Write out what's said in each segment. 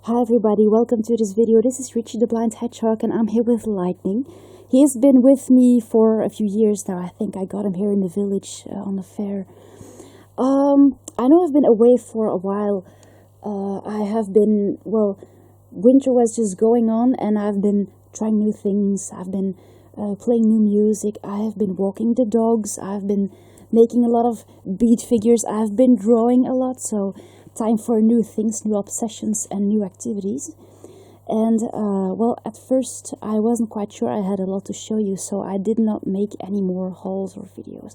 Hi everybody, welcome to this video. This is Richie the Blind Hedgehog and I'm here with Lightning. He has been with me for a few years now. I think I got him here in the village on the fair. I know I've been away for a while. Winter was just going on and I've been trying new things. I've been playing new music. I have been walking the dogs. I've been making a lot of bead figures. I've been drawing a lot, so time for new things, new obsessions and new activities. And at first I wasn't quite sure I had a lot to show you, so I did not make any more hauls or videos.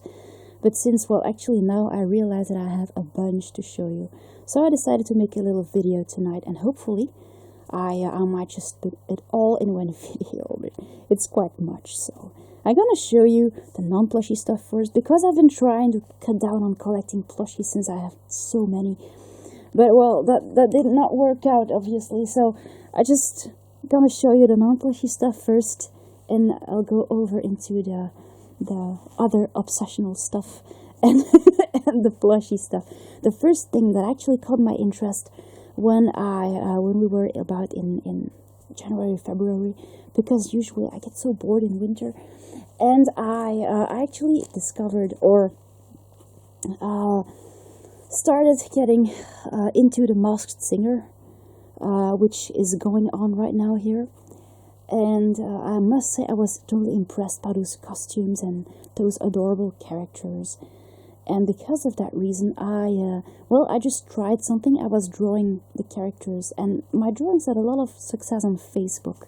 But since, actually now I realize that I have a bunch to show you. So I decided to make a little video tonight, and hopefully I might just put it all in one video, but it's quite much. So I'm gonna show you the non-plushy stuff first, because I've been trying to cut down on collecting plushies since I have so many. But that did not work out, obviously, so I just gonna show you the non-plushy stuff first, and I'll go over into the other obsessional stuff and and the plushy stuff. The first thing that actually caught my interest when we were about in January, February, because usually I get so bored in winter, and I actually discovered or started getting into the Masked Singer, which is going on right now here. And I must say I was totally impressed by those costumes and those adorable characters. And because of that reason, I just tried something. I was drawing the characters, and my drawings had a lot of success on Facebook.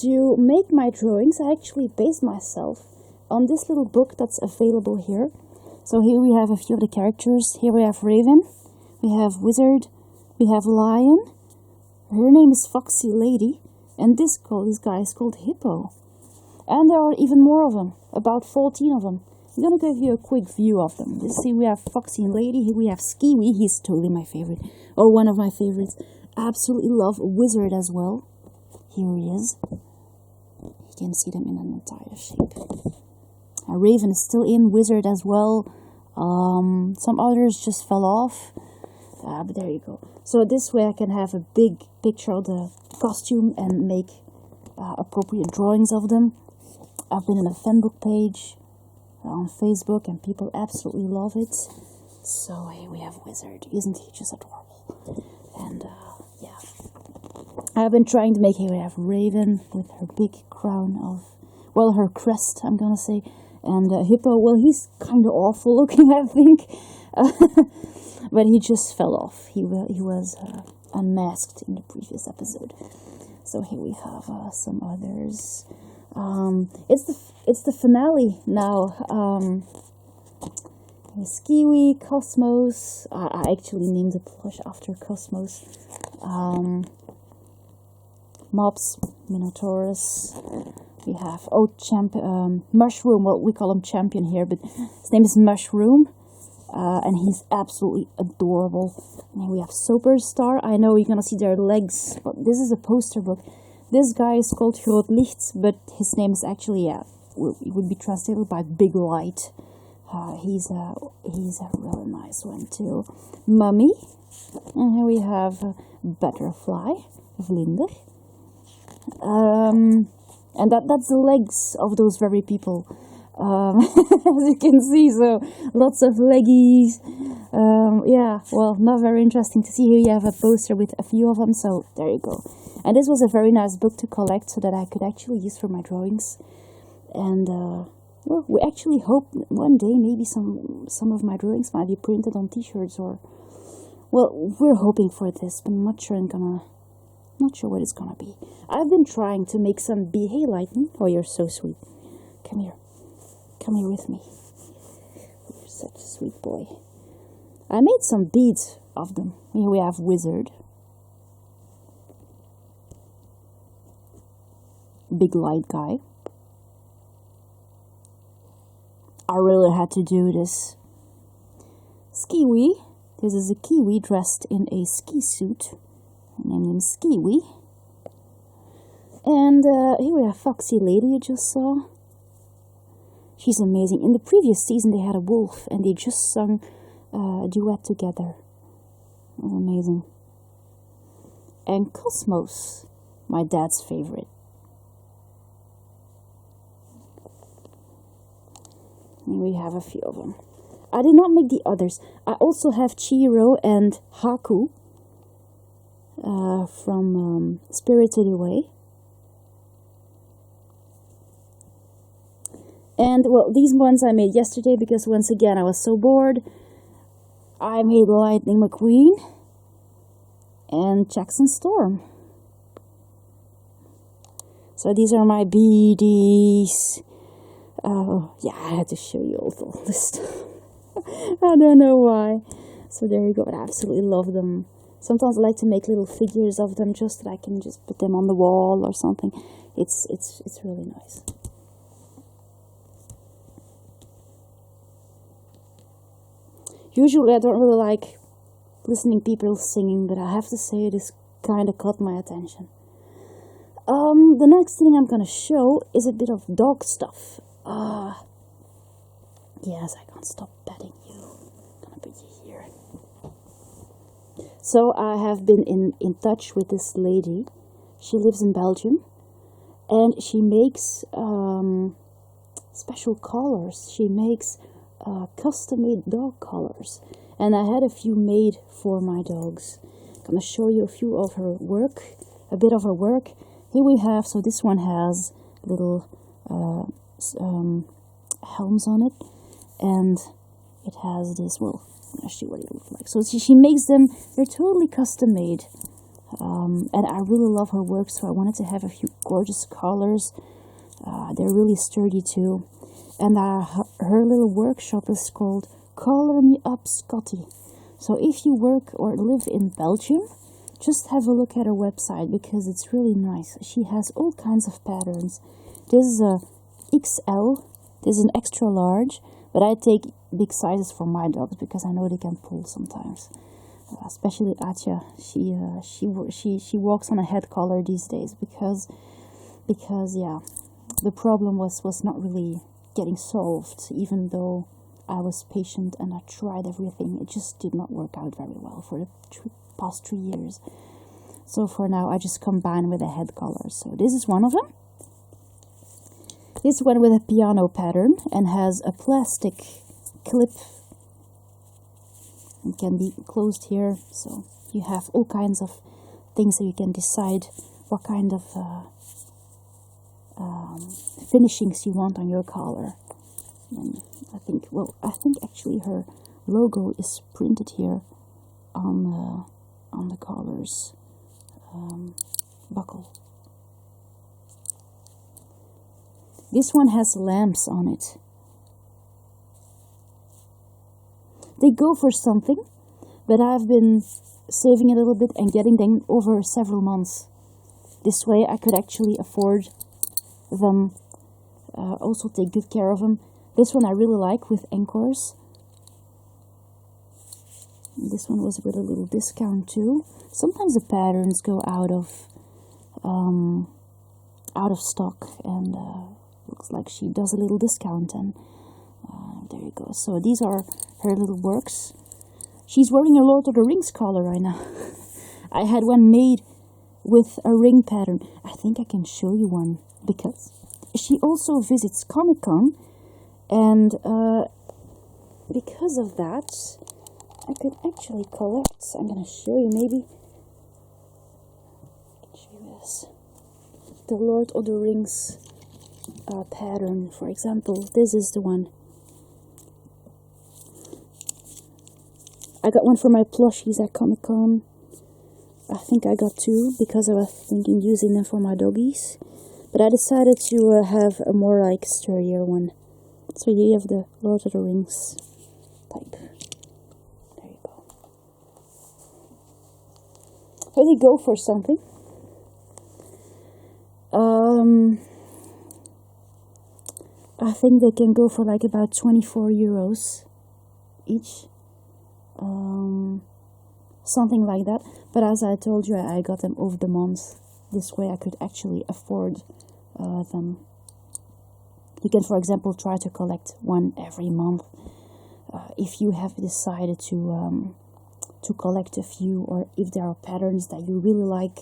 To make my drawings, I actually based myself on this little book that's available here. So here we have a few of the characters. Here we have Raven, we have Wizard, we have Lion. Her name is Foxy Lady, and this guy is called Hippo. And there are even more of them, about 14 of them. I'm gonna give you a quick view of them. Let's see, we have Foxy Lady, here we have Skiwi, he's totally my favorite, or one of my favorites. Absolutely love Wizard as well. Here he is. You can see them in an entire shape. Raven is still in, Wizard as well. Some others just fell off. But there you go. So this way I can have a big picture of the costume and make appropriate drawings of them. I've been in a fan book page on Facebook and people absolutely love it. So here we have Wizard. Isn't he just adorable? And yeah. I've been trying to make, here we have Raven with her big crown of, her crest, I'm gonna say. And Hippo, he's kind of awful looking, I think. But he just fell off. He was unmasked in the previous episode. So here we have some others. It's the finale now. Skiwi, Cosmos. I actually named the plush after Cosmos. Mobs, Minotaurus. We have Mushroom. Well, we call him Champion here, but his name is Mushroom. And he's absolutely adorable. And here we have Superstar. I know you're gonna see their legs, but this is a poster book. This guy is called Groot Licht, but his name is actually, it would be translated by Big Light. He's a really nice one too. Mummy. And here we have Butterfly, Vlinder. And that's the legs of those very people. As you can see, so lots of leggies. Not very interesting to see. Here you have a poster with a few of them, so there you go. And this was a very nice book to collect so that I could actually use for my drawings. And we actually hope one day maybe some of my drawings might be printed on t-shirts, or we're hoping for this, but I'm not sure what it's gonna be. I've been trying to make some Hey Lightning. Oh, you're so sweet. Come here with me. You're such a sweet boy. I made some beads of them. Here we have Wizard, Big Light guy. I really had to do this. Skiwi. This is a kiwi dressed in a ski suit. I named him Skiwi. And here we have Foxy Lady you just saw. She's amazing. In the previous season, they had a wolf, and they just sung a duet together. It was amazing. and Cosmos, my dad's favorite. And we have a few of them. I did not make the others. I also have Chihiro and Haku from Spirited Away. And, well, these ones I made yesterday because, once again, I was so bored. I made Lightning McQueen and Jackson Storm. So these are my BDs. Yeah, I had to show you all this stuff. I don't know why. So there you go. I absolutely love them. Sometimes I like to make little figures of them just that I can just put them on the wall or something. It's really nice. Usually I don't really like listening people singing, but I have to say this kind of caught my attention. The next thing I'm gonna show is a bit of dog stuff. Yes, I can't stop petting you. I'm gonna put you here. So I have been in touch with this lady. She lives in Belgium, and she makes special collars. She makes custom-made dog collars, and I had a few made for my dogs. I'm gonna show you a few of her work, a bit of her work. Here we have, so this one has little helms on it, and it has this, well, I'll show you what it looks like. So she makes them, they're totally custom made, and I really love her work, so I wanted to have a few gorgeous collars. They're really sturdy too, and her little workshop is called Color Me Up Scotty. So if you work or live in Belgium, just have a look at her website because it's really nice. She has all kinds of patterns. This is a XL, this is an extra large, but I take big sizes for my dogs because I know they can pull sometimes. Especially Atya, she walks on a head collar these days because yeah, the problem was not really getting solved, even though I was patient and I tried everything. It just did not work out very well for the past 3 years. So for now, I just combine with a head collar. So this is one of them. This one with a piano pattern and has a plastic clip. It can be closed here, so you have all kinds of things that you can decide what kind of finishings you want on your collar. And I think actually her logo is printed here on the collar's buckle. This one has lamps on it. They go for something, but I've been saving a little bit and getting them over several months. This way I could actually afford them, also take good care of them. This one I really like with anchors. This one was with a little discount too. Sometimes the patterns go out of stock, and looks like she does a little discount, and there you go. So these are her little works. She's wearing a Lord of the Rings collar right now. I had one made with a ring pattern. I think I can show you one because she also visits Comic-Con, and because of that I could actually collect. I'm gonna show you, maybe I can show you this, the Lord of the Rings pattern. For example, this is the one. I got one for my plushies at Comic-Con. I think I got two because I was thinking using them for my doggies, but I decided to have a more like sturdier one. So you have the Lord of the Rings type. There you go. So they go for something. I think they can go for like about 24 euros each. Something like that. But as I told you, I got them over the month. This way I could actually afford them. You can, for example, try to collect one every month if you have decided to to collect a few, or if there are patterns that you really like,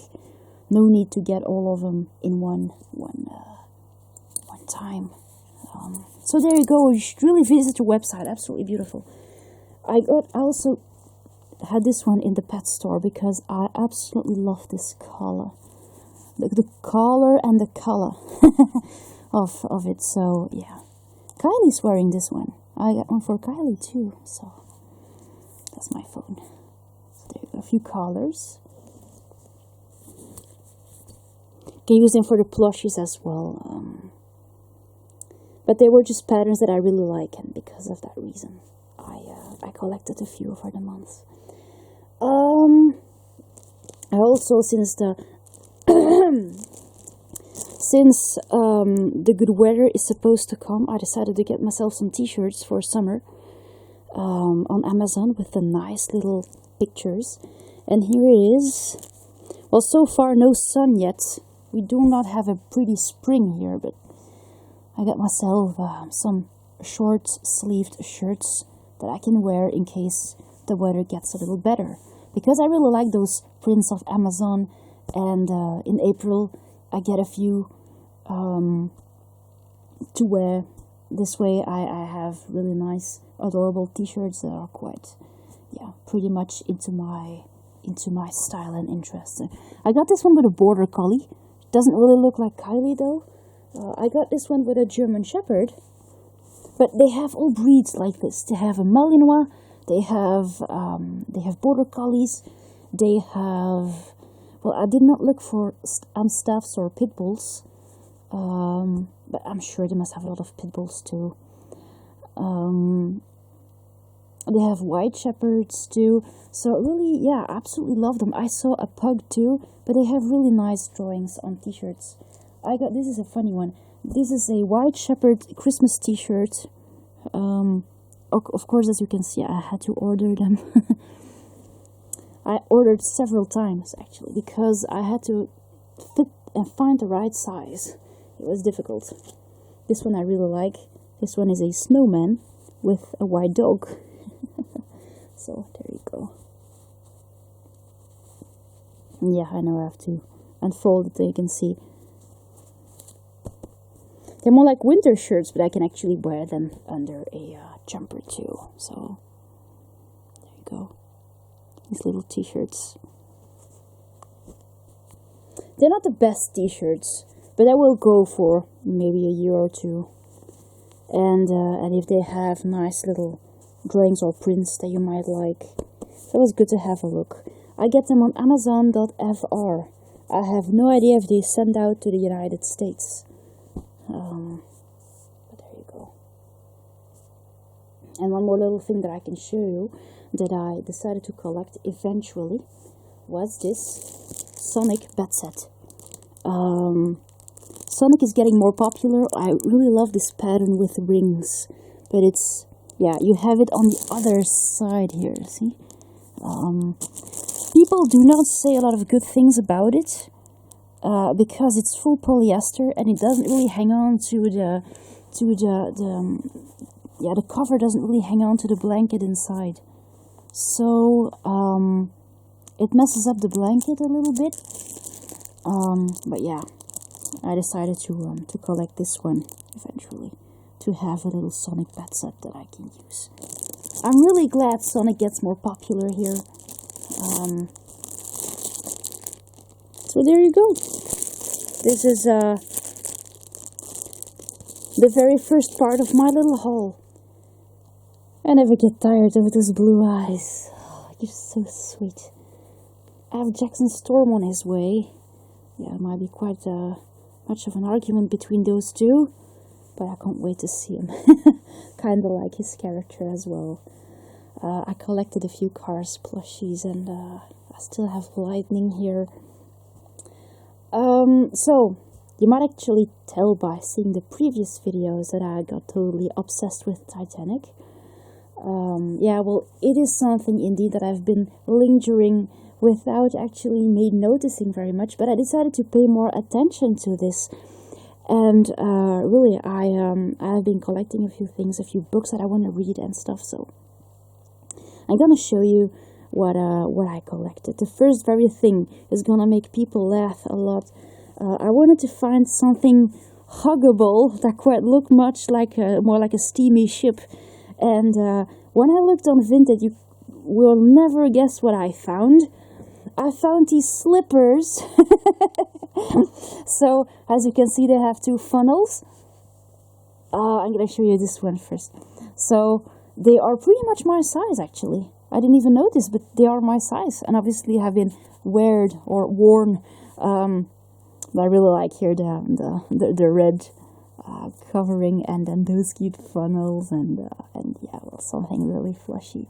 no need to get all of them in one time. So there you go. You should really visit the website. Absolutely beautiful. I also had this one in the pet store because I absolutely love this color. The color and the color of it. So yeah, Kylie's wearing this one. I got one for Kylie too. So that's my phone. So there you go. A few colors. Can use them for the plushies as well. But they were just patterns that I really like, and because of that reason, I collected a few for the month. I also, since the good weather is supposed to come, I decided to get myself some t-shirts for summer on Amazon with the nice little pictures. And here it is. Well, so far no sun yet. We do not have a pretty spring here, but I got myself some short-sleeved shirts that I can wear in case the weather gets a little better. Because I really like those prints of Amazon, and in April I get a few to wear. This way I have really nice, adorable t-shirts that are quite, pretty much into my style and interest. I got this one with a border collie. Doesn't really look like Kylie though. I got this one with a German Shepherd, but they have all breeds like this. They have a Malinois, they have border collies, they have, well, I did not look for Amstaffs or pit bulls, but I'm sure they must have a lot of pit bulls too. They have white shepherds too. So really, yeah, absolutely love them. I saw a pug too, but they have really nice drawings on t-shirts. This is a funny one. This is a white shepherd Christmas t-shirt. Of course, as you can see, I had to order them. I ordered several times, actually, because I had to fit and find the right size. It was difficult. This one I really like. This one is a snowman with a white dog. So, there you go. Yeah, I know I have to unfold it so you can see. They're more like winter shirts, but I can actually wear them under a jumper too. So, there you go. These little t-shirts. They're not the best t-shirts, but I will go for maybe a year or two. And if they have nice little drawings or prints that you might like, it's always good to have a look. I get them on Amazon.fr. I have no idea if they send out to the United States. But there you go. And one more little thing that I can show you that I decided to collect eventually was this Sonic bed set. Sonic is getting more popular. I really love this pattern with rings, but it's, you have it on the other side here, see? People do not say a lot of good things about it, because it's full polyester and it doesn't really hang on to the cover doesn't really hang on to the blanket inside. So, it messes up the blanket a little bit. But yeah, I decided to collect this one eventually, to have a little Sonic bed set that I can use. I'm really glad Sonic gets more popular here. So there you go. This is the very first part of my little haul. I never get tired of those blue eyes. Oh, you're so sweet. I have Jackson Storm on his way. Yeah, it might be quite much of an argument between those two, but I can't wait to see him. Kind of like his character as well. I collected a few Cars plushies, and I still have Lightning here. So, you might actually tell by seeing the previous videos that I got totally obsessed with Titanic. Well, it is something indeed that I've been lingering without actually noticing very much, but I decided to pay more attention to this. And really, I've been collecting a few things, a few books that I want to read and stuff, so I'm gonna show you what I collected. The first very thing is gonna make people laugh a lot. I wanted to find something huggable that quite looked much like more like a steamy ship. And when I looked on Vinted, you will never guess what I found. I found these slippers. So as you can see, they have two funnels. I'm gonna show you this one first. So they are pretty much my size, actually. I didn't even notice, but they are my size, and obviously have been worn. But I really like here the red covering, and then those cute funnels, and yeah, well, something really flushy.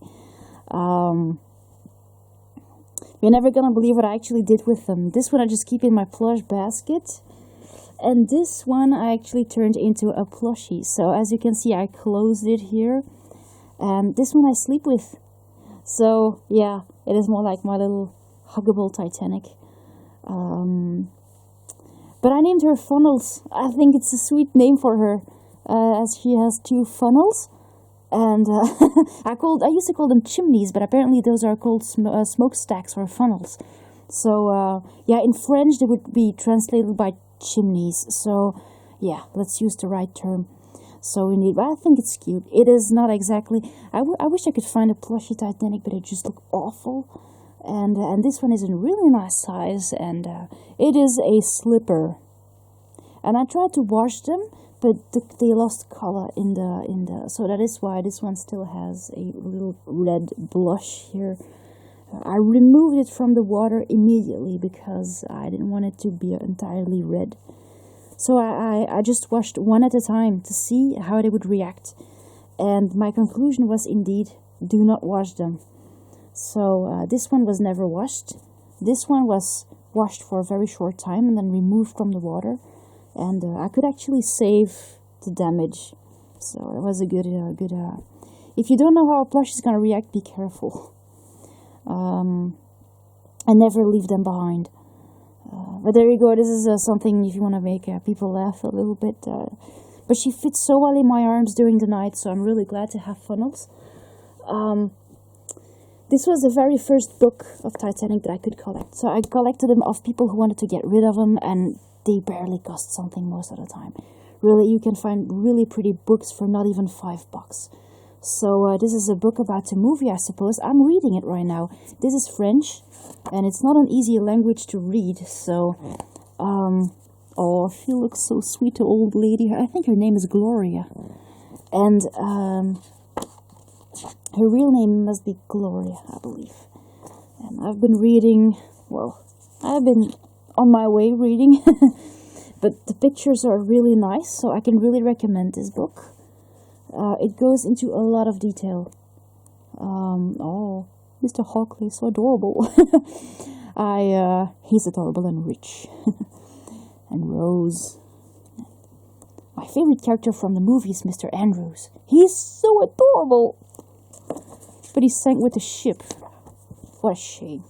You're never gonna believe what I actually did with them. This one I just keep in my plush basket, and this one I actually turned into a plushie. So as you can see, I closed it here, and this one I sleep with. So yeah, it is more like my little huggable Titanic. But I named her Funnels. I think it's a sweet name for her, as she has two funnels. And I used to call them chimneys, but apparently those are called smokestacks or funnels. So yeah, in French they would be translated by chimneys. So yeah, let's use the right term. So we need, but I think it's cute. It is not exactly, I wish I could find a plushy Titanic, but it just looked awful. And this one is in really nice size, and it is a slipper. And I tried to wash them, but they lost color in the. So that is why this one still has a little red blush here. I removed it from the water immediately because I didn't want it to be entirely red. So I just washed one at a time to see how they would react. And my conclusion was indeed, do not wash them. So this one was never washed. This one was washed for a very short time and then removed from the water. And I could actually save the damage. So it was a good. If you don't know how a plush is going to react, be careful. And never leave them behind. But there you go. This is something if you want to make people laugh a little bit. But she fits so well in my arms during the night, so I'm really glad to have funnels. This was the very first book of Titanic that I could collect. So I collected them of people who wanted to get rid of them, and they barely cost something most of the time. Really, you can find really pretty books for not even $5. So this is a book about a movie, I suppose. I'm reading it right now. This is French, and it's not an easy language to read. So, oh, she looks so sweet, old lady. I think her name is Gloria, and her real name must be Gloria, I believe. And I've been reading. Well, I've been on my way reading, but the pictures are really nice, so I can really recommend this book. It goes into a lot of detail. Oh, Mr. Hockley, so adorable. He's adorable and rich. And Rose. My favorite character from the movie is Mr. Andrews. He's so adorable. But he sank with the ship. What a shame.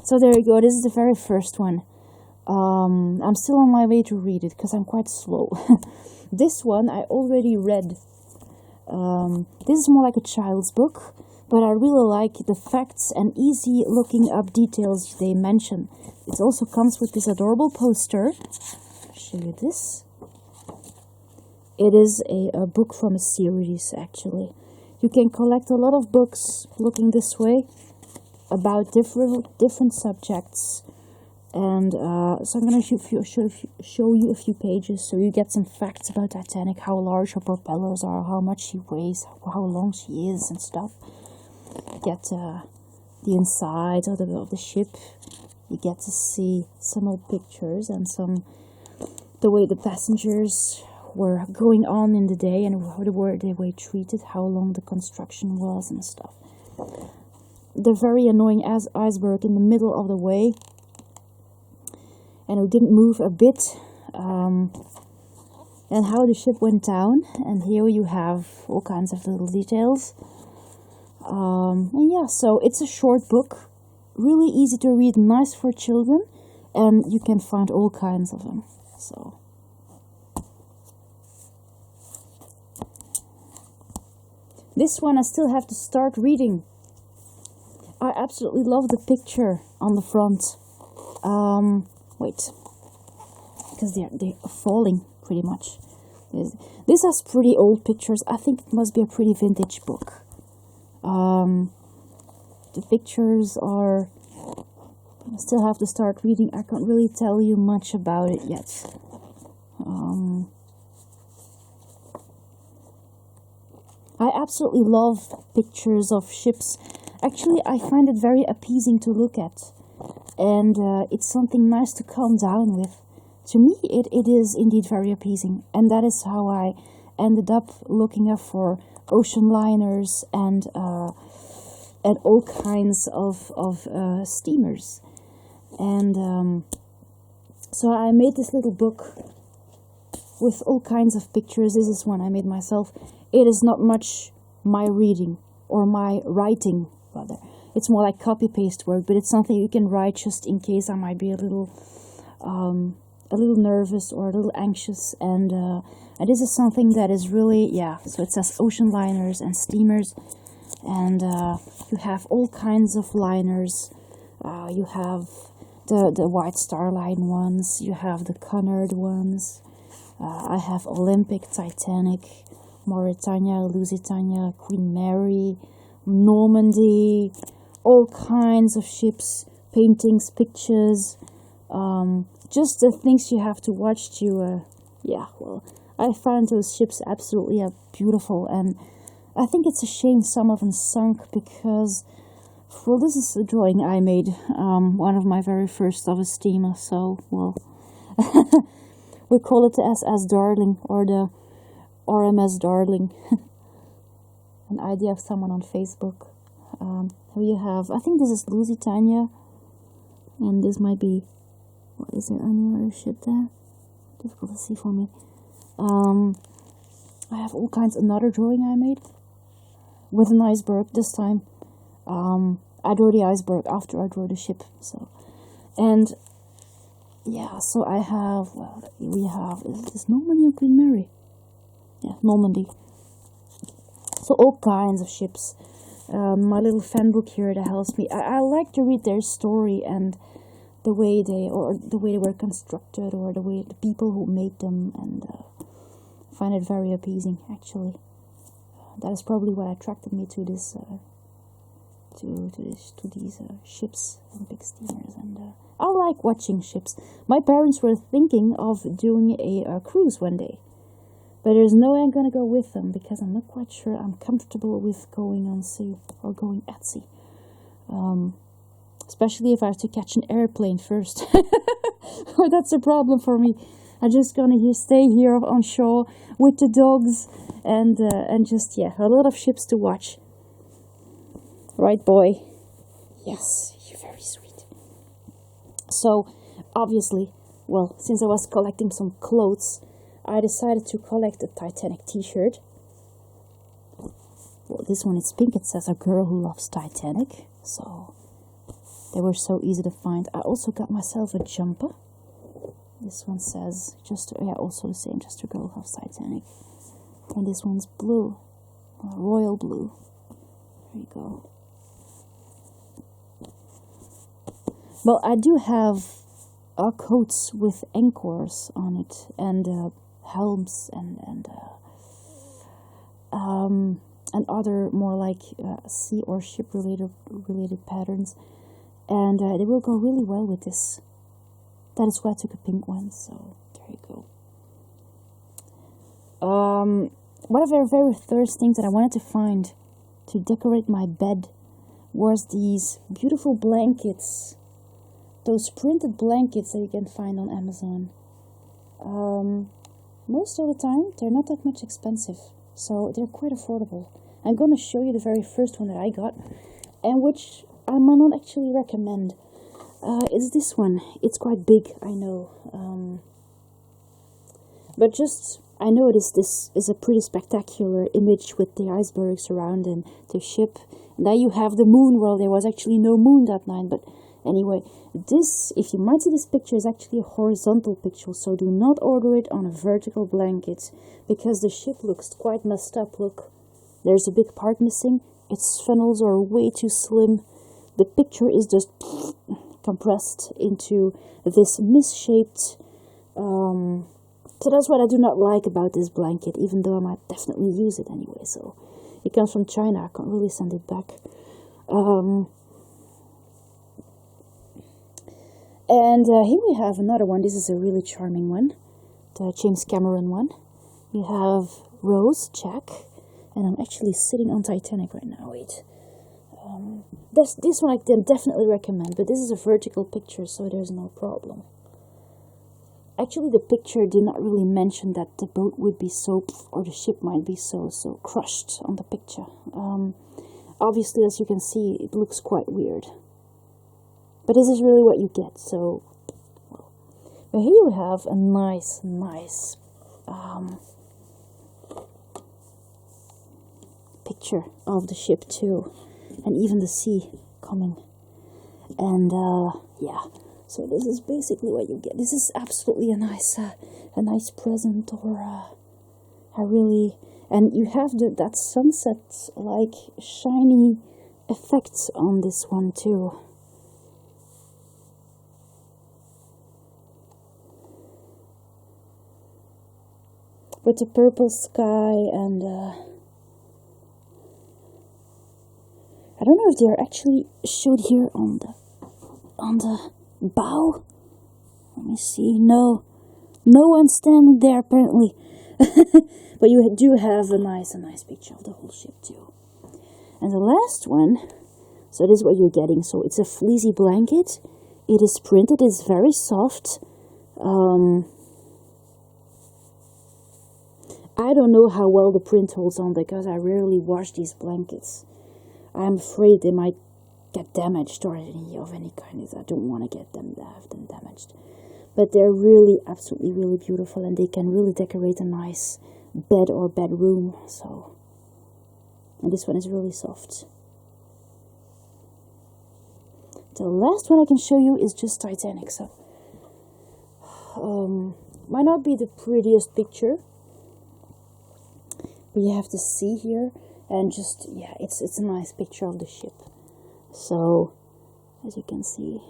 So there you go. This is the very first one. I'm still on my way to read it because I'm quite slow. This one I already read. This is more like a child's book, but I really like the facts and easy looking up details they mention. It also comes with this adorable poster. I'll show you this. It is a book from a series, actually. You can collect a lot of books looking this way about different subjects. And so I'm going to show you a few pages so you get some facts about Titanic, how large her propellers are, how much she weighs, how long she is and stuff. You get the inside of the ship. You get to see some old pictures and the way the passengers were going on in the day and how they were treated, how long the construction was and stuff. The very annoying iceberg in the middle of the way, and it didn't move a bit, and how the ship went down. And here you have all kinds of little details. And yeah, so it's a short book, really easy to read, nice for children, and you can find all kinds of them. So this one I still have to start reading. I absolutely love the picture on the front. Wait, because they're falling pretty much. This has pretty old pictures. I think it must be a pretty vintage book. The pictures are... I still have to start reading. I can't really tell you much about it yet. I absolutely love pictures of ships. Actually, I find it very appeasing to look at. And it's something nice to calm down with. To me, it is indeed very appeasing. And that is how I ended up looking up for ocean liners and all kinds of steamers. And so I made this little book with all kinds of pictures. This is one I made myself. It is not much my reading or my writing, rather. It's more like copy-paste work, but it's something you can write just in case I might be a little nervous or a little anxious. And this is something that is really, yeah, so it says ocean liners and steamers. And you have all kinds of liners. You have the White Star Line ones. You have the Cunard ones. I have Olympic, Titanic, Mauritania, Lusitania, Queen Mary, Normandy, all kinds of ships, paintings, pictures, just the things you have to watch to, yeah, well, I found those ships absolutely beautiful, and I think it's a shame some of them sunk because, well, this is a drawing I made, one of my very first of a steamer, so, well, we call it the SS Darling, or the RMS Darling. An idea of someone on Facebook. Here you have, I think this is Lusitania, and this might be, what, is there any other ship there? Difficult to see for me. I have all kinds, another drawing I made with an iceberg this time. I drew the iceberg after I drew the ship, so, and yeah, so I have, well, we have, is this Normandy or Queen Mary? Yeah, Normandy. So all kinds of ships. My little fan book here that helps me. I like to read their story and the way they were constructed, or the way the people who made them, and find it very appeasing. Actually, that is probably what attracted me to this, to these ships and big steamers. And I like watching ships. My parents were thinking of doing a cruise one day. But there's no way I'm going to go with them because I'm not quite sure I'm comfortable with going on sea or going at sea. Especially if I have to catch an airplane first. That's a problem for me. I'm just going to stay here on shore with the dogs and just, yeah, a lot of ships to watch. Right, boy? Yes, you're very sweet. So, obviously, well, since I was collecting some clothes, I decided to collect a Titanic t-shirt. Well, this one is pink. It says a girl who loves Titanic. So they were so easy to find. I also got myself a jumper. This one says also the same, just a girl who loves Titanic. And this one's blue, royal blue. There you go. Well, I do have coats with anchors on it, and helms, and other more like sea or ship related patterns, and they will go really well with this. That is why I took a pink one. So there you go. One of the very first things that I wanted to find to decorate my bed was these beautiful blankets. Those printed blankets that you can find on Amazon. Most of the time, they're not that much expensive, so they're quite affordable. I'm going to show you the very first one that I got, and which I might not actually recommend. It's this one. It's quite big, I know. But just, I know this is a pretty spectacular image with the icebergs around and the ship. And then you have the moon. Well, there was actually no moon that night, but anyway, this, if you might see this picture, is actually a horizontal picture, so do not order it on a vertical blanket, because the ship looks quite messed up. Look, there's a big part missing, its funnels are way too slim, the picture is just compressed into this misshaped. So that's what I do not like about this blanket, even though I might definitely use it anyway. So it comes from China. I can't really send it back. And here we have another one. This is a really charming one, the James Cameron one. We have Rose, Jack, and I'm actually sitting on Titanic right now. Wait. This one I can definitely recommend, but this is a vertical picture, so there's no problem. Actually, the picture did not really mention that the boat would be so, or the ship might be so crushed on the picture. Obviously, as you can see, it looks quite weird. But this is really what you get, so... Well, here you have a nice picture of the ship too, and even the sea coming. And, yeah... So this is basically what you get. This is absolutely a nice present, or I really, and you have that sunset like shiny effects on this one too. With the purple sky and I don't know if they are actually showed here on the bow. Let me see. No one's standing there apparently. But you do have a nice picture of the whole ship too. And the last one, so this is what you're getting. So it's a fleecy blanket. It is printed. It's very soft. I don't know how well the print holds on because I rarely wash these blankets. I'm afraid they might get damaged or any kind. I don't want to have them damaged, but they're really absolutely really beautiful, and they can really decorate a nice bed or bedroom. So, and this one is really soft. The last one I can show you is just Titanic. So might not be the prettiest picture, but you have to see here, and just it's a nice picture of the ship. So, as you can see,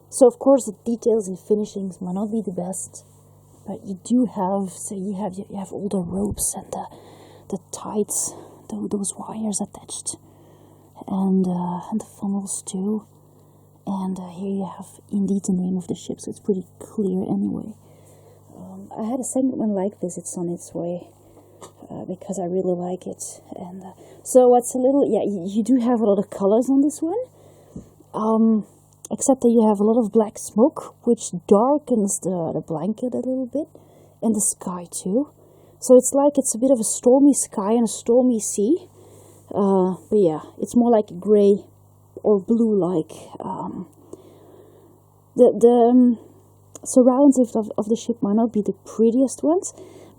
so of course the details and finishings might not be the best, but you do have, so you have all the ropes and the tights, those wires attached, and the funnels too, and here you have indeed the name of the ship, so it's pretty clear anyway. I had a second one like this. It's on its way. Because I really like it, and so what's a little, you do have a lot of colors on this one, except that you have a lot of black smoke, which darkens the blanket a little bit, and the sky too. So it's like it's a bit of a stormy sky and a stormy sea, but yeah, it's more like gray or blue, like the surrounds of the ship might not be the prettiest ones.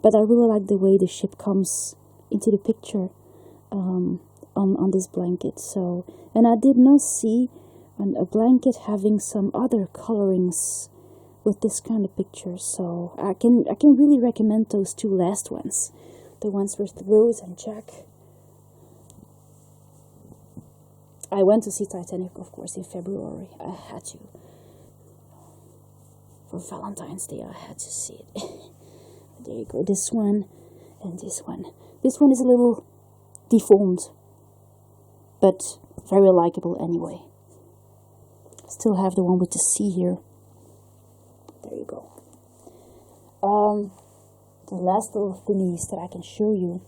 But I really like the way the ship comes into the picture on this blanket. So, and I did not see a blanket having some other colorings with this kind of picture. So I can really recommend those two last ones, the ones with Rose and Jack. I went to see Titanic, of course, in February. I had to. For Valentine's Day, I had to see it. There you go, this one and this one. This one is a little deformed, but very likable anyway. Still have the one with the sea here. There you go. The last little thingies that I can show you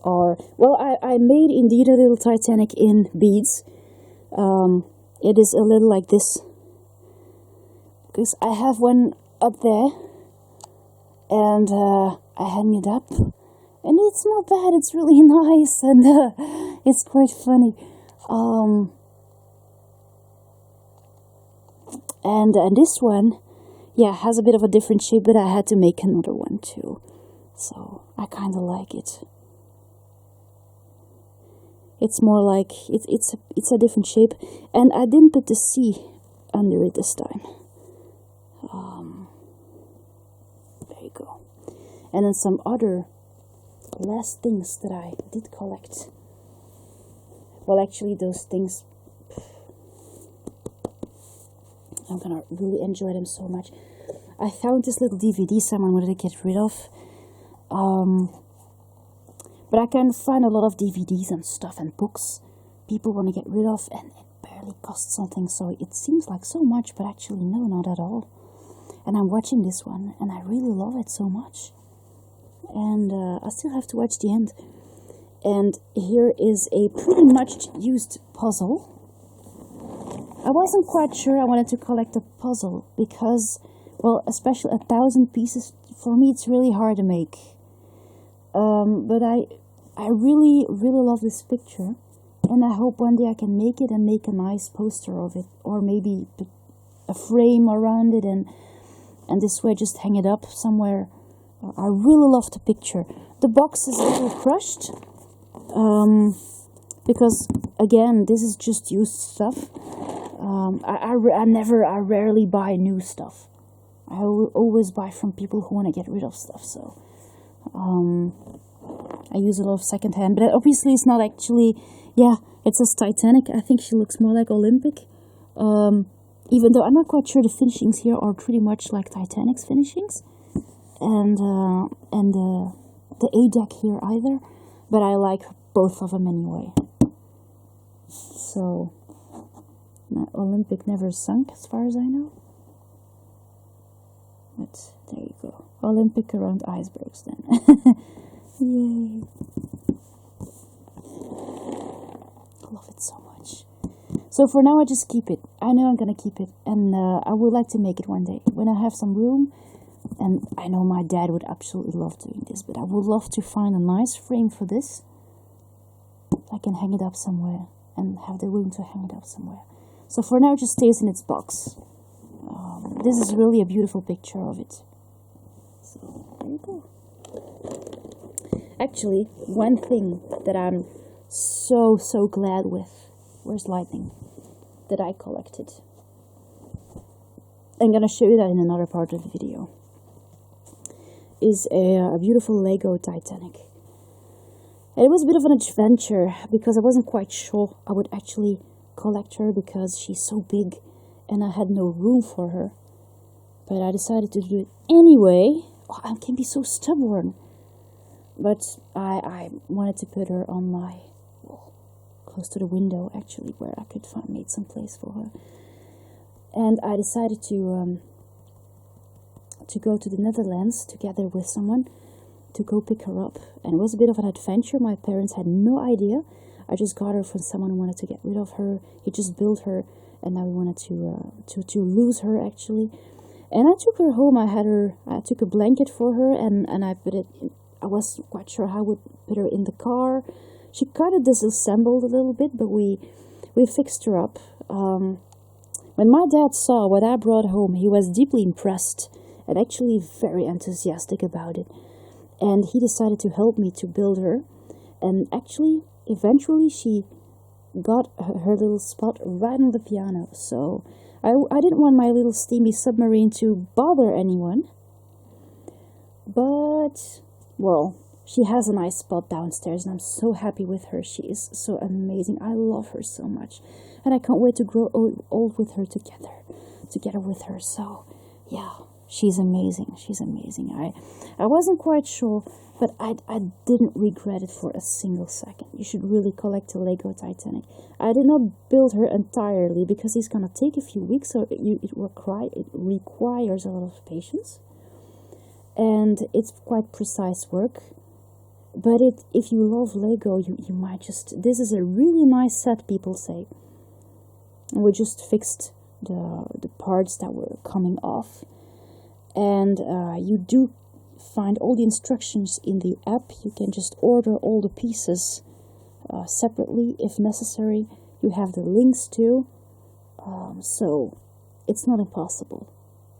are, well, I made indeed a little Titanic in beads. It is a little like this, because I have one up there. And I hang it up, and it's not bad. It's really nice, and it's quite funny. And this one, has a bit of a different shape, but I had to make another one too. So I kind of like it. It's more like it's a different shape, and I didn't put the sea under it this time. There you go. And then some other last things that I did collect. Well, actually, those things, I'm gonna really enjoy them so much. I found this little DVD someone wanted to get rid of. But I can find a lot of DVDs and stuff and books people want to get rid of, and it barely costs something, so it seems like so much, but actually no, not at all. And I'm watching this one, and I really love it so much. And I still have to watch the end. And here is a pretty much used puzzle. I wasn't quite sure I wanted to collect a puzzle because, well, especially 1,000 pieces, for me it's really hard to make. But I really, really love this picture, and I hope one day I can make it and make a nice poster of it, or maybe put a frame around it, and this way just hang it up somewhere. I really love the picture. The box is a little crushed, because again, this is just used stuff. I rarely buy new stuff. I always buy from people who want to get rid of stuff, so I use a lot of secondhand, but obviously it's not actually, yeah, it says Titanic. I think she looks more like Olympic, even though I'm not quite sure the finishings here are pretty much like Titanic's finishings, and the A deck here either, but I like both of them anyway. So, Olympic never sunk as far as I know, but there you go. Olympic around icebergs then. Yay. I love it so much. So for now I just keep it. I know I'm gonna keep it, and I would like to make it one day when I have some room. And I know my dad would absolutely love doing this, but I would love to find a nice frame for this. I can hang it up somewhere and have the room to hang it up somewhere. So for now it just stays in its box. This is really a beautiful picture of it. So there you go. Actually, one thing that I'm so glad with, where's lightning, that I collected. I'm gonna show you that in another part of the video. Is a beautiful Lego Titanic. And it was a bit of an adventure because I wasn't quite sure I would actually collect her because she's so big and I had no room for her. But I decided to do it anyway. Oh, I can be so stubborn. But I wanted to put her on my, well, close to the window actually, where I could make some place for her. And I decided to go to the Netherlands together with someone to go pick her up. And it was a bit of an adventure. My parents had no idea. I just got her from someone who wanted to get rid of her. He just built her, and now we wanted to lose her actually. And I took her home. I took a blanket for her, and I put it in, I wasn't quite sure how I would put her in the car. She kind of disassembled a little bit, but we fixed her up. When my dad saw what I brought home, he was deeply impressed and actually very enthusiastic about it. And he decided to help me to build her. And actually, eventually, she got her little spot right on the piano. So I didn't want my little steamy submarine to bother anyone. But, well, she has a nice spot downstairs, and I'm so happy with her. She is so amazing. I love her so much. And I can't wait to grow old with her together with her. So, yeah, she's amazing. She's amazing. I wasn't quite sure, but I didn't regret it for a single second. You should really collect a Lego Titanic. I did not build her entirely because it's going to take a few weeks, so it requires a lot of patience. And it's quite precise work. But if you love Lego, you might just... This is a really nice set, people say. And we just fixed the parts that were coming off. And you do find all the instructions in the app. You can just order all the pieces separately if necessary. You have the links too. So it's not impossible.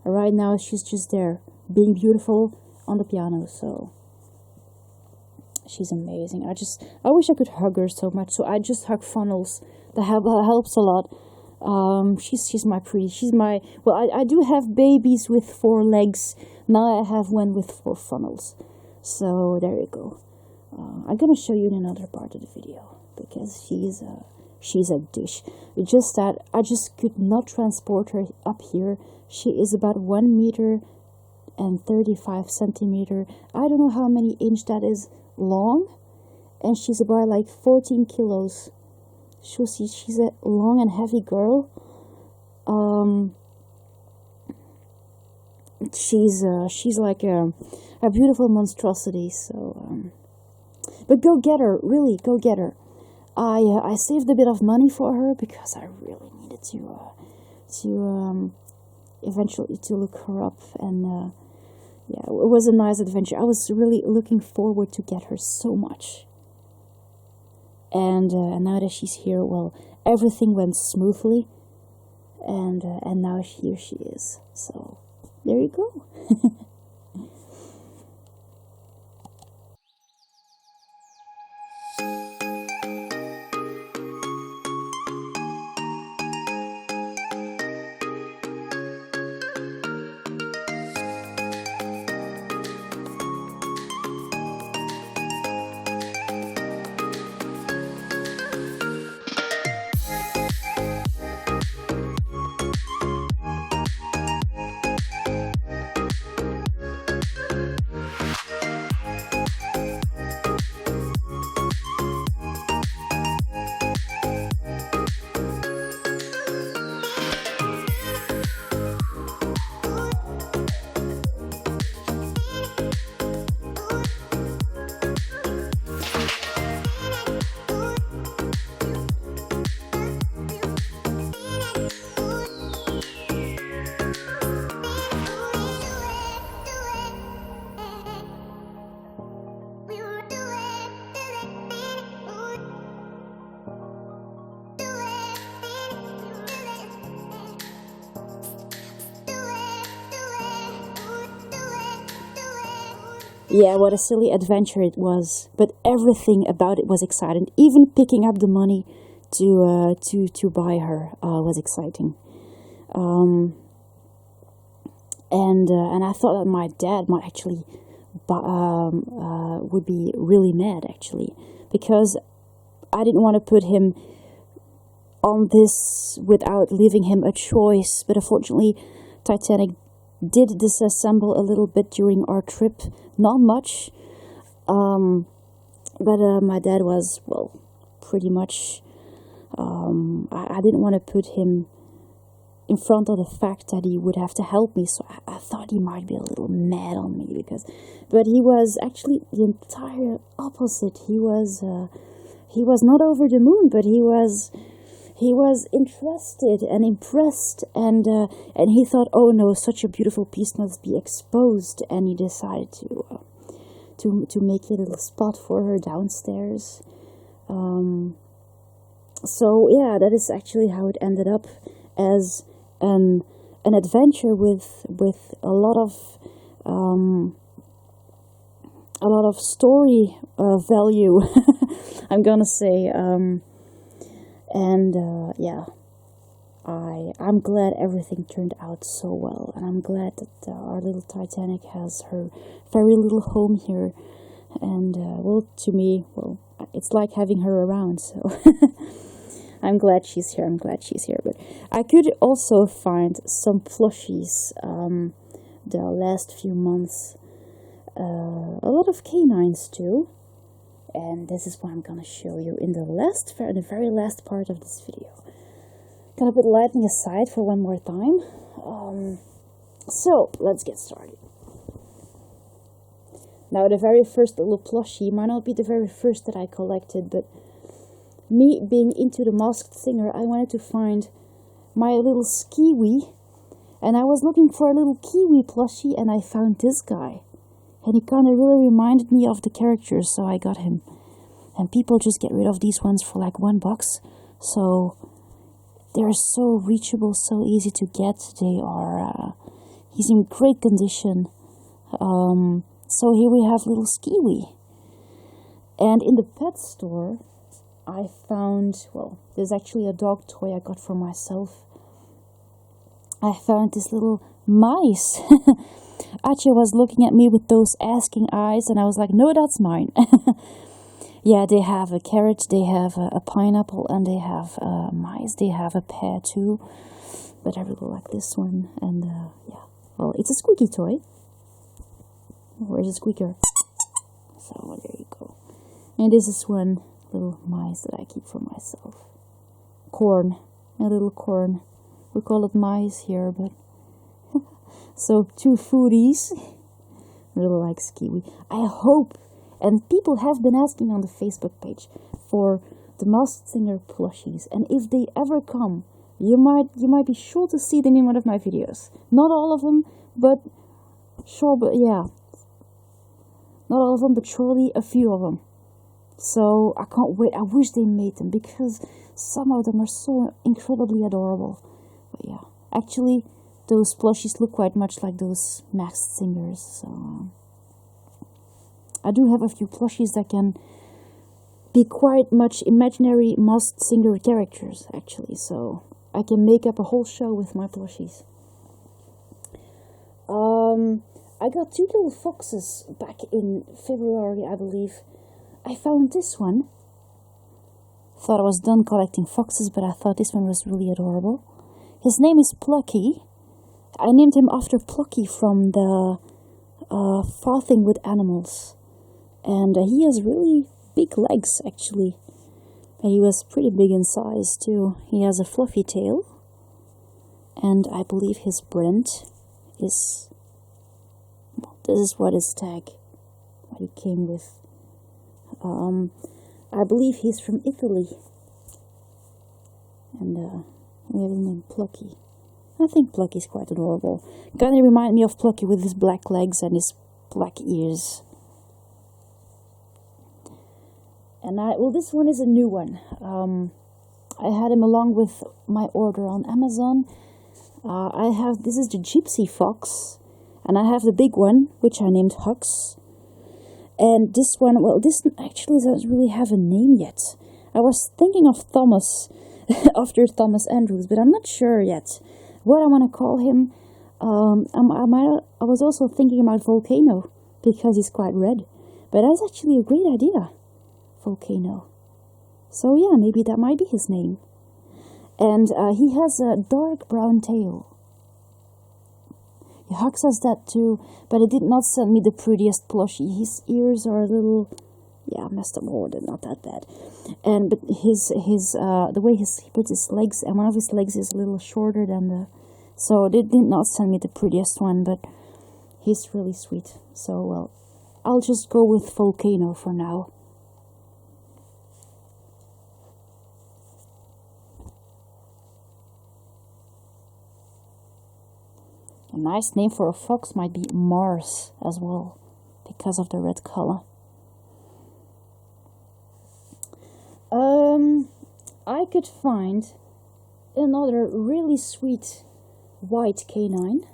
Right now she's just there, being beautiful on the piano. So she's amazing. I wish I could hug her so much. So I just hug funnels. That helps a lot. She's my, well, I do have babies with 4 legs. Now I have one with 4 funnels. So there you go. I'm gonna show you in another part of the video. because she's a dish. It's just that I just could not transport her up here. She is about 1 meter and 35 centimeter. I don't know how many inch that is long, and she's about like 14 kilos. She's a long and heavy girl. She's like a beautiful monstrosity. So, but go get her, really, go get her. I saved a bit of money for her because I really needed to eventually to look her up, and yeah, it was a nice adventure. I was really looking forward to get her so much. And now that she's here, well, everything went smoothly, and now here she is. So there you go. Yeah, what a silly adventure it was, but everything about it was exciting. Even picking up the money to buy her was exciting. And I thought that my dad might actually would be really mad, actually, because I didn't want to put him on this without leaving him a choice. But unfortunately, Titanic did disassemble a little bit during our trip. Not much, but my dad was, well, pretty much, I didn't want to put him in front of the fact that he would have to help me, so I thought he might be a little mad on me, but he was actually the entire opposite. He was not over the moon, but he was interested and impressed, and he thought, oh no, such a beautiful piece must be exposed, and he decided to make a little spot for her downstairs. So yeah, that is actually how it ended up, as an adventure with a lot of story value. I'm gonna say. Yeah, I'm glad everything turned out so well, and I'm glad that our little Titanic has her very little home here, and well, to me, well, it's like having her around, so I'm glad she's here, but I could also find some plushies the last few months, a lot of canines too. And this is what I'm gonna show you in the very last part of this video. Gonna put lighting aside for one more time. So let's get started. Now, the very first little plushie might not be the very first that I collected, but me being into the Masked Singer, I wanted to find my little Kiwi, and I was looking for a little Kiwi plushie, and I found this guy. And he kind of really reminded me of the characters, so I got him. And people just get rid of these ones for like $1. So they're so reachable, so easy to get. He's in great condition. So here we have little Skiwi. And in the pet store, I found, well, there's actually a dog toy I got for myself. I found this little mice. Acha was looking at me with those asking eyes, and I was like, no, that's mine. Yeah, they have a carrot, they have a pineapple, and they have mice. They have a pear too, but I really like this one. And yeah, well, it's a squeaky toy. Where's the squeaker? So there you go. And this is one little mice that I keep for myself. Corn, a little corn. We call it mice here, but so 2 foodies. Really likes kiwi. I hope, and people have been asking on the Facebook page for the Masked Singer plushies, and if they ever come, you might be sure to see them in one of my videos. Not all of them, but sure, but yeah, not all of them, but surely a few of them. So I can't wait. I wish they made them because some of them are so incredibly adorable. But yeah, actually, those plushies look quite much like those Masked Singers. So I do have a few plushies that can be quite much imaginary Masked Singer characters, actually. So I can make up a whole show with my plushies. I got 2 little foxes back in February, I believe. I found this one. Thought I was done collecting foxes, but I thought this one was really adorable. His name is Plucky. I named him after Plucky from the Far Thing with Animals. And he has really big legs, actually. And he was pretty big in size, too. He has a fluffy tail. And I believe his brand is... Well, this is what his tag, what he came with. I believe he's from Italy. And we have his name Plucky. I think Plucky's quite adorable. Kind of remind me of Plucky with his black legs and his black ears. And this one is a new one. I had him along with my order on Amazon. This is the Gypsy Fox, and I have the big one, which I named Hux. And this one, well, this actually doesn't really have a name yet. I was thinking of Thomas, after Thomas Andrews, but I'm not sure yet what I want to call him. I was also thinking about Volcano, because he's quite red. But that's actually a great idea, Volcano. So yeah, maybe that might be his name. And he has a dark brown tail. Hux has that too, but it did not send me the prettiest plushie. His ears are a little, yeah, messed up more, they're not that bad. But the way he puts his legs, and one of his legs is a little shorter than the, so they did not send me the prettiest one, but he's really sweet. So, well, I'll just go with Volcano for now. A nice name for a fox might be Mars as well, because of the red color. I could find another really sweet white canine.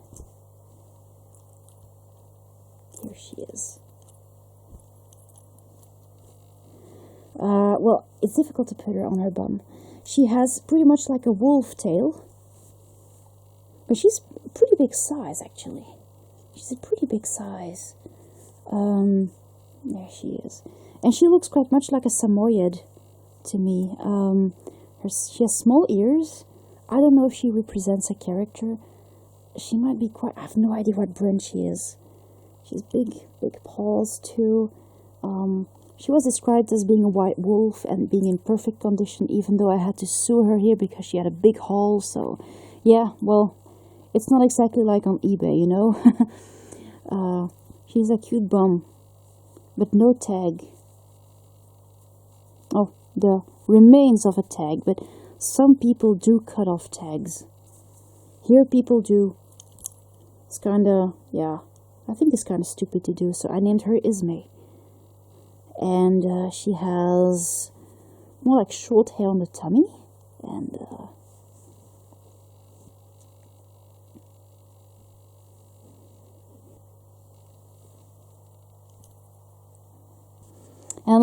Here she is. Well, it's difficult to put her on her bum. She has pretty much like a wolf tail. But she's pretty big size, actually. She's a pretty big size. There she is. And she looks quite much like a Samoyed to me. She has small ears. I don't know if she represents a character. She might be quite... I have no idea what brand she is. She's big paws, too. She was described as being a white wolf and being in perfect condition, even though I had to sue her here because she had a big haul. So, yeah, well... It's not exactly like on eBay, you know. She's a cute bum, but no tag. Oh, the remains of a tag, but some people do cut off tags. Here people do. It's kinda, yeah, I think it's kinda stupid to do, so I named her Ismay. And she has more like short hair on the tummy, and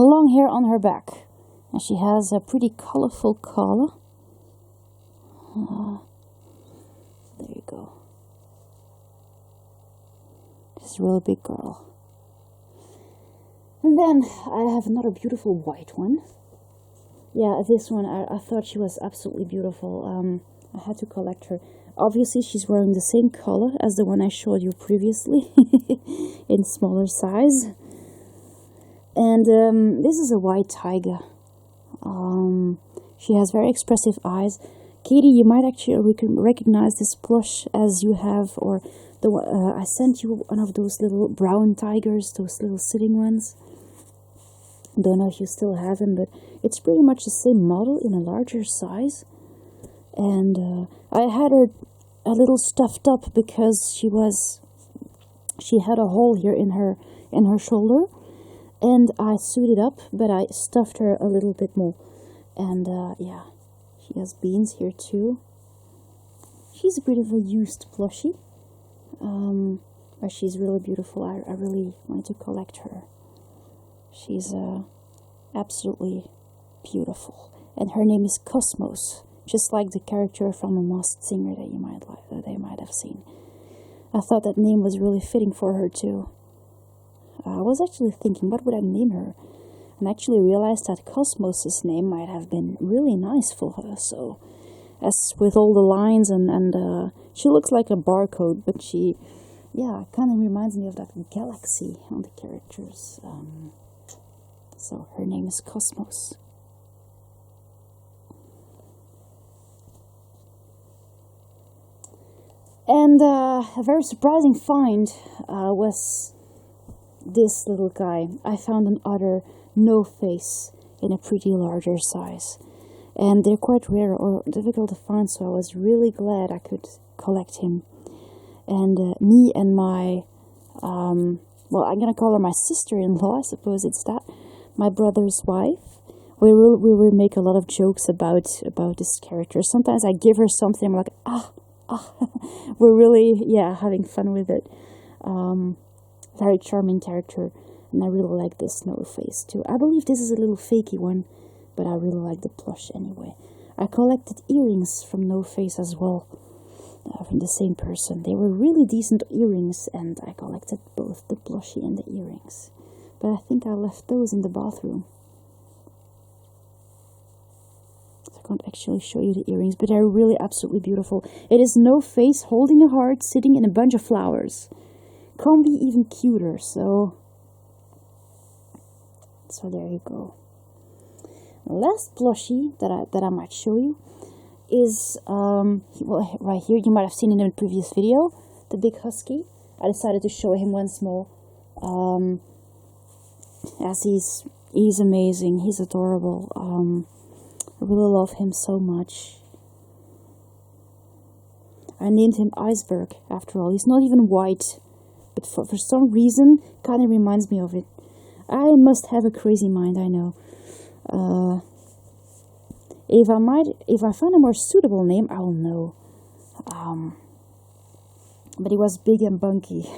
long hair on her back. And she has a pretty colorful collar. There you go. She's a really big girl. And then I have another beautiful white one. Yeah, this one, I thought she was absolutely beautiful. I had to collect her. Obviously, she's wearing the same color as the one I showed you previously, in smaller size. And this is a white tiger. She has very expressive eyes. Katie, you might actually recognize this plush as you have, or the I sent you one of those little brown tigers, those little sitting ones. Don't know if you still have them, but it's pretty much the same model in a larger size. And I had her a little stuffed up because she had a hole here in her shoulder, and I sewed it up, but I stuffed her a little bit more. And yeah, she has beans here too. She's a bit of a used plushie, but she's really beautiful. I really wanted to collect her. She's absolutely beautiful, and her name is Cosmos, just like the character from The Masked Singer that they might have seen. I thought that name was really fitting for her too. I was actually thinking, what would I name her? And actually realized that Cosmos's name might have been really nice for her. So, as with all the lines and she looks like a barcode, but she, yeah, kind of reminds me of that galaxy on the characters. So her name is Cosmos. And a very surprising find was this little guy. I found an otter no face in a pretty larger size. And they're quite rare or difficult to find, so I was really glad I could collect him. And me and my, well, I'm going to call her my sister-in-law, I suppose it's that, my brother's wife, we will make a lot of jokes about this character. Sometimes I give her something, I'm like, we're really, yeah, having fun with it. Very charming character, and I really like this no face too. I believe this is a little fakey one, but I really like the plush anyway. I collected earrings from No Face as well, from the same person. They were really decent earrings, and I collected both the plushie and the earrings. But I think I left those in the bathroom. So I can't actually show you the earrings, but they're really absolutely beautiful. It is No Face holding a heart, sitting in a bunch of flowers. Can't be even cuter, so there you go. The last plushie that I might show you is well, right here. You might have seen it in a previous video, the big husky. I decided to show him once more, as he's amazing. He's adorable. I really love him so much. I named him Iceberg after all. He's not even white, but for some reason, kind of reminds me of it. I must have a crazy mind, I know. If I find a more suitable name, I will know. But he was big and bunky.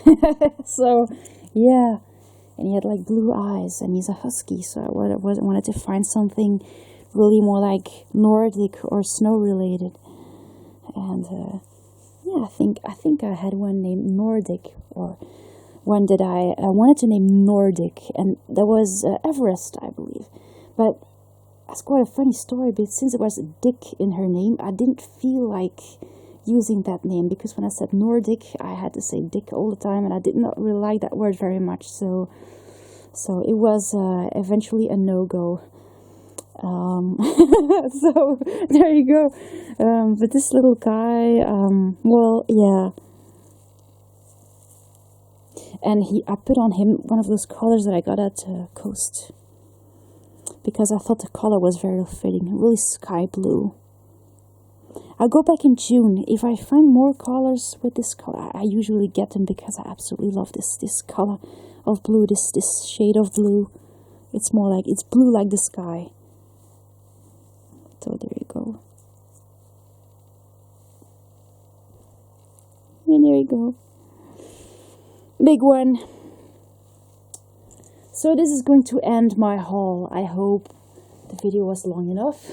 So, yeah. And he had like blue eyes, and he's a husky, so I wanted to find something really more like Nordic or snow related. And yeah, I think I had one named Nordic, or one that I wanted to name Nordic, and that was Everest, I believe. But that's quite a funny story, but since it was Dick in her name, I didn't feel like using that name, because when I said Nordic, I had to say Dick all the time, and I did not really like that word very much, so it was eventually a no-go. So there you go. But this little guy, well, yeah. And I put on him one of those collars that I got at Coast, because I thought the collar was very fitting, really sky blue. I'll go back in June. If I find more collars with this color, I usually get them, because I absolutely love this color of blue, this shade of blue. It's more like, it's blue like the sky. So there you go. And there you go. Big one. So this is going to end my haul. I hope the video was long enough.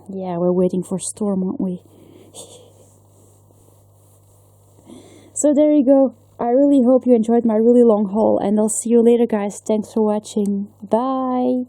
Yeah, we're waiting for storm, aren't we? So there you go. I really hope you enjoyed my really long haul, and I'll see you later, guys. Thanks for watching. Bye!